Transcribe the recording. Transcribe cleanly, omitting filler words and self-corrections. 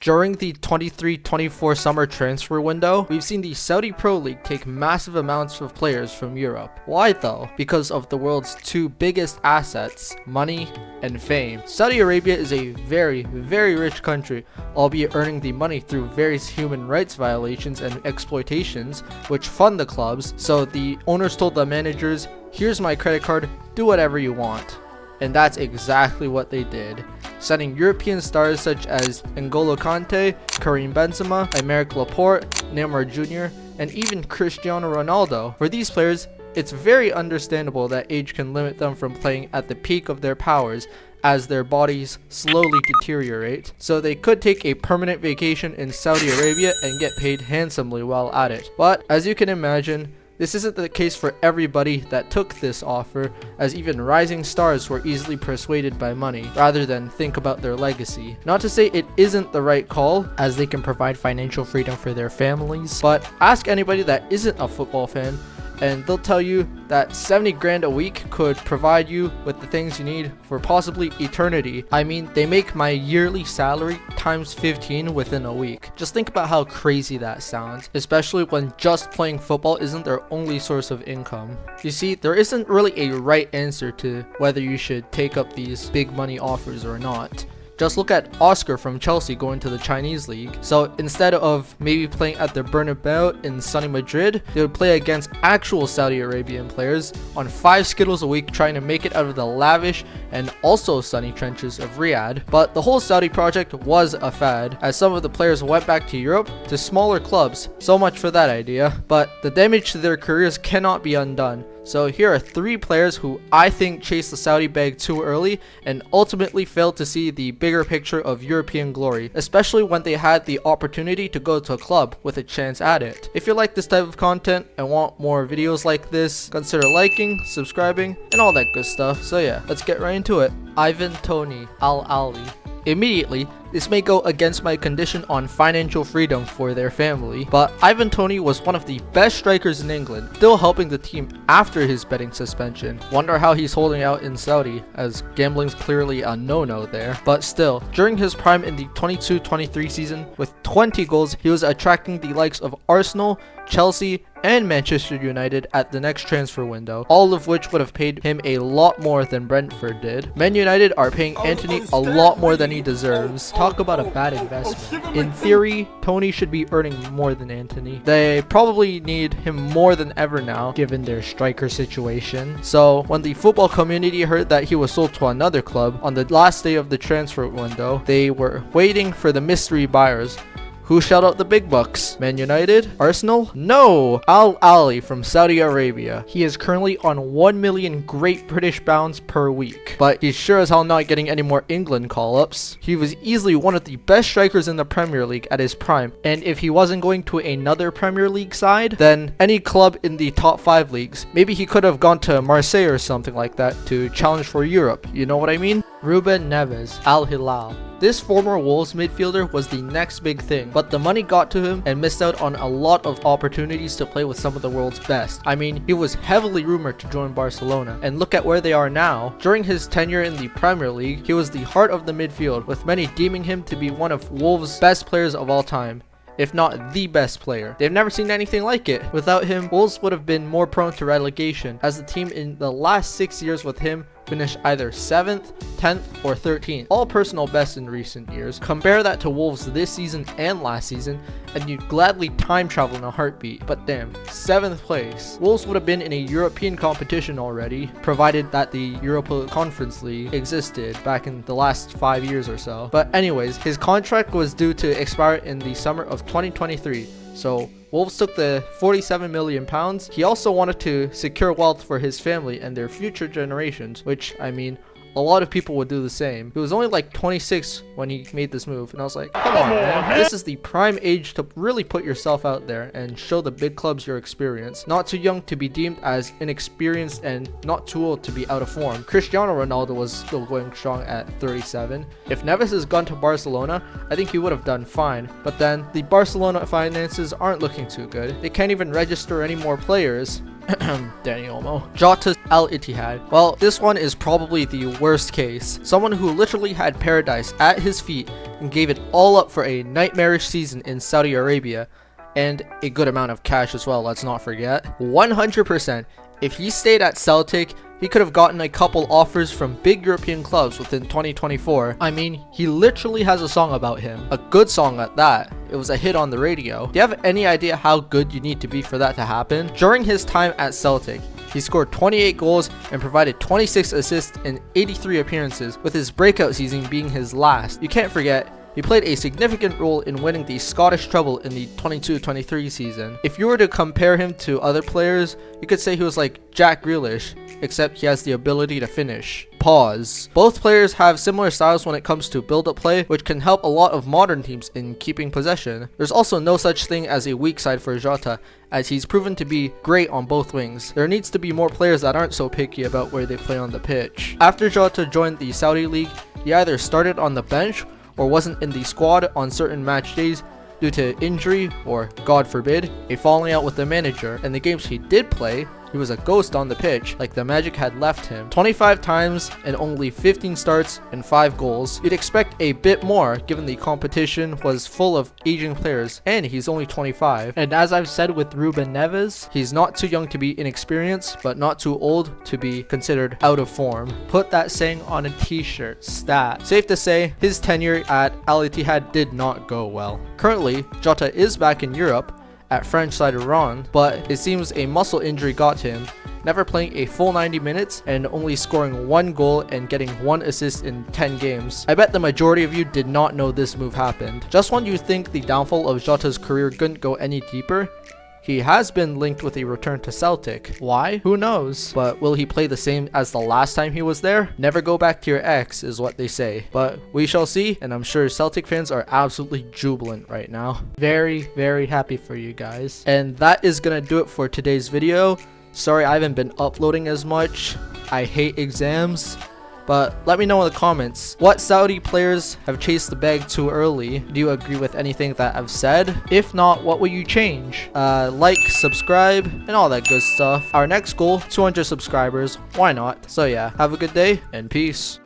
During the 23-24 summer transfer window, we've seen the Saudi Pro League take massive amounts of players from Europe. Why though? Because of the world's two biggest assets, money and fame. Saudi Arabia is a very rich country, albeit earning the money through various human rights violations and exploitations, which fund the clubs. So the owners told the managers, "Here's my credit card, do whatever you want." And that's exactly what they did, signing European stars such as N'Golo Kante, Karim Benzema, Aymeric Laporte, Neymar Jr., and even Cristiano Ronaldo. For these players, it's very understandable that age can limit them from playing at the peak of their powers as their bodies slowly deteriorate, so they could take a permanent vacation in Saudi Arabia and get paid handsomely while at it. But as you can imagine, this isn't the case for everybody that took this offer, as even rising stars were easily persuaded by money rather than think about their legacy. Not to say it isn't the right call, as they can provide financial freedom for their families, but ask anybody that isn't a football fan and they'll tell you that 70 grand a week could provide you with the things you need for possibly eternity. I mean, they make my yearly salary times 15 within a week. Just think about how crazy that sounds, especially when just playing football isn't their only source of income. You see, there isn't really a right answer to whether you should take up these big money offers or not. Just look at Oscar from Chelsea going to the Chinese league. So instead of maybe playing at the Bernabeu in sunny Madrid, they would play against actual Saudi Arabian players on 5 skittles a week, trying to make it out of the lavish and also sunny trenches of Riyadh. But the whole Saudi project was a fad, as some of the players went back to Europe to smaller clubs. So much for that idea. But the damage to their careers cannot be undone. So here are 3 players who I think chased the Saudi bag too early and ultimately failed to see the bigger picture of European glory, especially when they had the opportunity to go to a club with a chance at it. If you like this type of content and want more videos like this, consider liking, subscribing, and all that good stuff. So yeah, let's get right into it. Ivan Toney, Al Ahly. Immediately, this may go against my condition on financial freedom for their family, but Ivan Toney was one of the best strikers in England, still helping the team after his betting suspension. Wonder how he's holding out in Saudi, as gambling's clearly a no-no there. But still, during his prime in the 22-23 season, with 20 goals, he was attracting the likes of Arsenal, Chelsea, and Manchester United at the next transfer window, all of which would have paid him a lot more than Brentford did. Man United are paying Antony a lot more than he deserves. Talk about a bad investment. In theory, Toney should be earning more than Antony. They probably need him more than ever now, given their striker situation. So when the football community heard that he was sold to another club on the last day of the transfer window, they were waiting for the mystery buyers. Who shelled out the big bucks? Man United? Arsenal? No! Al Ahly from Saudi Arabia. He is currently on 1 million Great British pounds per week, but he's sure as hell not getting any more England call-ups. He was easily one of the best strikers in the Premier League at his prime, and if he wasn't going to another Premier League side, then any club in the top 5 leagues. Maybe he could have gone to Marseille or something like that to challenge for Europe, you know what I mean? Ruben Neves, Al Hilal. This former Wolves midfielder was the next big thing, but the money got to him and missed out on a lot of opportunities to play with some of the world's best. I mean, he was heavily rumored to join Barcelona, and look at where they are now. During his tenure in the Premier League, he was the heart of the midfield, with many deeming him to be one of Wolves' best players of all time, if not the best player. They've never seen anything like it. Without him, Wolves would have been more prone to relegation, as the team in the last 6 years with him finished either 7th, 10th, or 13th. All personal best in recent years. Compare that to Wolves this season and last season, and you'd gladly time travel in a heartbeat. But damn, 7th place. Wolves would have been in a European competition already, provided that the Europa Conference League existed back in the last 5 years or so. But anyways, his contract was due to expire in the summer of 2023. So Wolves took the 47 million pounds. He also wanted to secure wealth for his family and their future generations, which, I mean, a lot of people would do the same. He was only like 26 when he made this move, and I was like, come on, man. This is the prime age to really put yourself out there and show the big clubs your experience. Not too young to be deemed as inexperienced and not too old to be out of form. Cristiano Ronaldo was still going strong at 37. If Neves has gone to Barcelona, I think he would have done fine, but then the Barcelona finances aren't looking too good. They can't even register any more players. Danny Olmo. Jota Al Ittihad. Well, this one is probably the worst case. Someone who literally had paradise at his feet and gave it all up for a nightmarish season in Saudi Arabia, and a good amount of cash as well, let's not forget. 100%. If he stayed at Celtic, he could have gotten a couple offers from big European clubs within 2024. I mean, he literally has a song about him. A good song at that. It was a hit on the radio. Do you have any idea how good you need to be for that to happen? During his time at Celtic, he scored 28 goals and provided 26 assists in 83 appearances, with his breakout season being his last. You can't forget, he played a significant role in winning the Scottish treble in the 22-23 season. If you were to compare him to other players, you could say he was like Jack Grealish, except he has the ability to finish. Pause. Both players have similar styles when it comes to build-up play, which can help a lot of modern teams in keeping possession. There's also no such thing as a weak side for Jota, as he's proven to be great on both wings. There needs to be more players that aren't so picky about where they play on the pitch. After Jota joined the Saudi League, he either started on the bench or wasn't in the squad on certain match days due to injury or, God forbid, a falling out with the manager. In the games he did play, he was a ghost on the pitch, like the magic had left him. 25 times and only 15 starts and 5 goals. You'd expect a bit more given the competition was full of aging players, and he's only 25. And as I've said with Ruben Neves, he's not too young to be inexperienced, but not too old to be considered out of form. Put that saying on a t-shirt. Stat. Safe to say, his tenure at Al Ittihad did not go well. Currently, Jota is back in Europe at French side Iran, but it seems a muscle injury got him, never playing a full 90 minutes and only scoring 1 goal and getting 1 assist in 10 games. I bet the majority of you did not know this move happened. Just when you think the downfall of Jota's career couldn't go any deeper, he has been linked with a return to Celtic. Why? Who knows? But will he play the same as the last time he was there? Never go back to your ex is what they say. But we shall see, and I'm sure Celtic fans are absolutely jubilant right now. Very, very happy for you guys. And that is gonna do it for today's video. Sorry I haven't been uploading as much. I hate exams. But let me know in the comments, what Saudi players have chased the bag too early? Do you agree with anything that I've said? If not, what will you change? Like, subscribe, and all that good stuff. Our next goal, 200 subscribers. Why not? So yeah, have a good day, and peace.